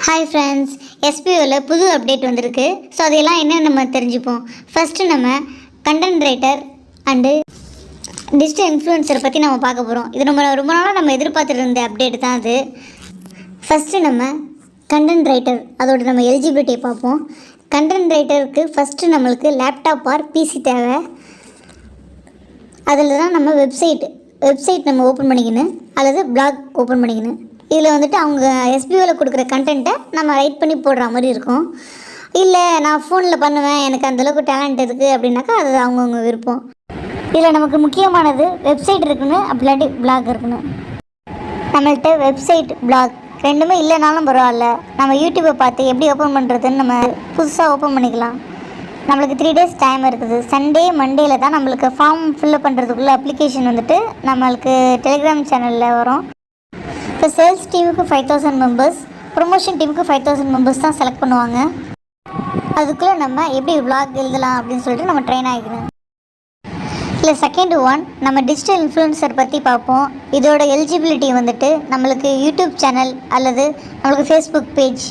Hi friends, எஸ்பிஓவில் புது update வந்திருக்கு. So அதெல்லாம் என்னென்னு நம்ம தெரிஞ்சுப்போம். ஃபஸ்ட்டு நம்ம கண்டென்ட் ரைட்டர் அண்டு டிஜிட்டல் இன்ஃப்ளூயன்சரை பற்றி நம்ம பார்க்க போகிறோம். இது ரொம்ப நாளாக நம்ம எதிர்பார்த்துட்டு இருந்த அப்டேட் தான் அது. ஃபஸ்ட்டு நம்ம கண்டென்ட் ரைட்டர் அதோட நம்ம எலிஜிபிலிட்டியை பார்ப்போம். கண்டென்ட் ரைட்டருக்கு ஃபஸ்ட்டு நம்மளுக்கு லேப்டாப் ஆர் பிசி தேவை. அதில் தான் நம்ம வெப்சைட் நம்ம ஓப்பன் பண்ணிக்கணும் அல்லது பிளாக் ஓப்பன் பண்ணிக்கணும். இதில் வந்துட்டு அவங்க எஸ்பிஓவில் கொடுக்குற கண்டென்ட்டை நம்ம ரைட் பண்ணி போடுற மாதிரி இருக்கும். இல்லை நான் ஃபோனில் பண்ணுவேன், எனக்கு அந்தளவுக்கு டேலண்ட் இருக்குது அப்படின்னாக்கா அது அவங்கவுங்க விருப்பம். இதில் நமக்கு முக்கியமானது வெப்சைட் இருக்கணும், அப்படி இல்லாட்டி பிளாக் இருக்கணும். நம்மள்கிட்ட வெப்சைட் பிளாக் ரெண்டுமே இல்லைனாலும் பரவாயில்ல, நம்ம யூடியூப்பை பார்த்து எப்படி ஓப்பன் பண்ணுறதுன்னு நம்ம புதுசாக ஓப்பன் பண்ணிக்கலாம். நம்மளுக்கு 3 days டைம் இருக்குது. சண்டே மண்டேயில் தான் நம்மளுக்கு ஃபார்ம் ஃபில்அப் பண்ணுறதுக்குள்ளே அப்ளிகேஷன் வந்துட்டு நம்மளுக்கு டெலிகிராம் சேனலில் வரும். இப்போ சேல்ஸ் டீமுக்கு 5000 மெம்பர்ஸ், ப்ரொமோஷன் டீமுக்கு 5000 மெம்பர்ஸ் தான் செலக்ட் பண்ணுவாங்க. அதுக்குள்ளே நம்ம எப்படி விளாக் எழுதலாம் அப்படின்னு சொல்லிட்டு நம்ம ட்ரெயின் ஆகிக்கணும். இல்லை செகண்ட் ஒன் நம்ம டிஜிட்டல் இன்ஃப்ளூயன்சர் பற்றி பார்ப்போம். இதோட எலிஜிபிலிட்டி வந்துட்டு நம்மளுக்கு யூடியூப் சேனல் அல்லது நம்மளுக்கு ஃபேஸ்புக் பேஜ்,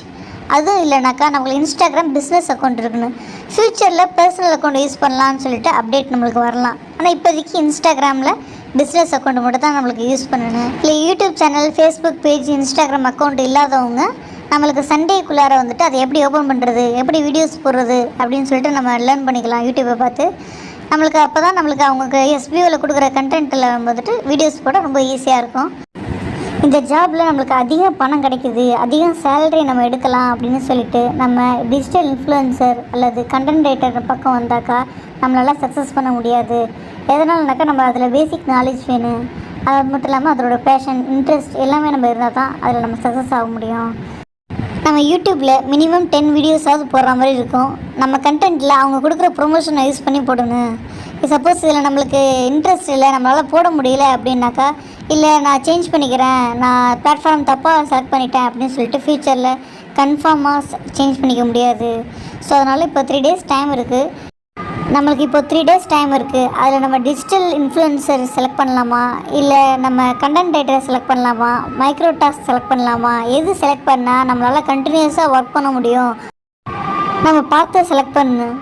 அதுவும் இல்லைனாக்கா நம்மளுக்கு இன்ஸ்டாகிராம் பிஸ்னஸ் அக்கௌண்ட் இருக்கணும். ஃப்யூச்சரில் பர்சனல் அக்கௌண்ட் யூஸ் பண்ணலான்னு சொல்லிட்டு அப்டேட் நம்மளுக்கு வரலாம். ஆனால் இப்போதைக்கு இன்ஸ்டாகிராமில் பிஸ்னஸ் அக்கௌண்ட் மட்டும் தான் நம்மளுக்கு யூஸ் பண்ணணும். இல்லை YouTube channel, Facebook page, Instagram account இல்லாதவங்க நம்மளுக்கு சண்டேக்குள்ளார வந்துட்டு அதை எப்படி ஓப்பன் பண்ணுறது, எப்படி வீடியோஸ் போடுறது அப்படின்னு சொல்லிட்டு நம்ம லேர்ன் பண்ணிக்கலாம் யூடியூப்பை பார்த்து. நம்மளுக்கு அப்போ தான் நம்மளுக்கு அவங்க எஸ்பிஓவில் கொடுக்குற கண்டென்ட்டில் வந்துட்டு வீடியோஸ் போட ரொம்ப ஈஸியாக இருக்கும். இந்த ஜாபில் நம்மளுக்கு அதிக பணம் கிடைக்குது, அதிகம் சேலரி நம்ம எடுக்கலாம் அப்படின்னு சொல்லிட்டு நம்ம டிஜிட்டல் இன்ஃப்ளூயன்சர் அல்லது கண்டென்ட் ரைட்டர் பக்கம் வந்தாக்கா நம்மளால் சக்ஸஸ் பண்ண முடியாது. எதனாலனாக்கா நம்ம அதில் பேசிக் நாலேஜ் வேணும். அது மட்டும் இல்லாமல் அதோட பேஷன், இன்ட்ரெஸ்ட் எல்லாமே நம்ம இருந்தால் தான் அதில் நம்ம சக்ஸஸ் ஆக முடியும். நம்ம யூடியூப்பில் மினிமம் 10 வீடியோஸாவது போடுற மாதிரி இருக்கும். நம்ம கண்டென்ட்டில் அவங்க கொடுக்குற ப்ரொமோஷனை யூஸ் பண்ணி போடணும். சப்போஸ் இதில் நம்மளுக்கு இன்ட்ரெஸ்ட் இல்லை, நம்மளால் போட முடியல அப்படின்னாக்கா, இல்லை நான் சேஞ்ச் பண்ணிக்கிறேன், நான் பிளாட்ஃபார்ம் தப்பாக செலக்ட் பண்ணிட்டேன் அப்படின்னு சொல்லிட்டு ஃப்யூச்சரில் கன்ஃபார்மாக சேஞ்ச் பண்ணிக்க முடியாது. ஸோ அதனால் இப்போ 3 days டைம் இருக்குது. நம்மளுக்கு இப்போ 3 days டைம் இருக்குது. அதில் நம்ம டிஜிட்டல் இன்ஃப்ளூயன்சர் செலக்ட் பண்ணலாமா, இல்லை நம்ம கண்டென்ட் ரைட்டரை செலக்ட் பண்ணலாமா, மைக்ரோ டாஸ்க் செலக்ட் பண்ணலாமா, எது செலக்ட் பண்ணால் நம்மளால் கண்டினியூஸாக ஒர்க் பண்ண முடியும் நம்ம பார்த்து செலக்ட் பண்ணணும்.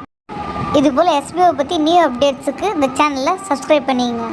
இதுபோல் எஸ்பிஓ பற்றி நியூ அப்டேட்ஸுக்கு இந்த சேனலை சப்ஸ்கிரைப் பண்ணிங்க.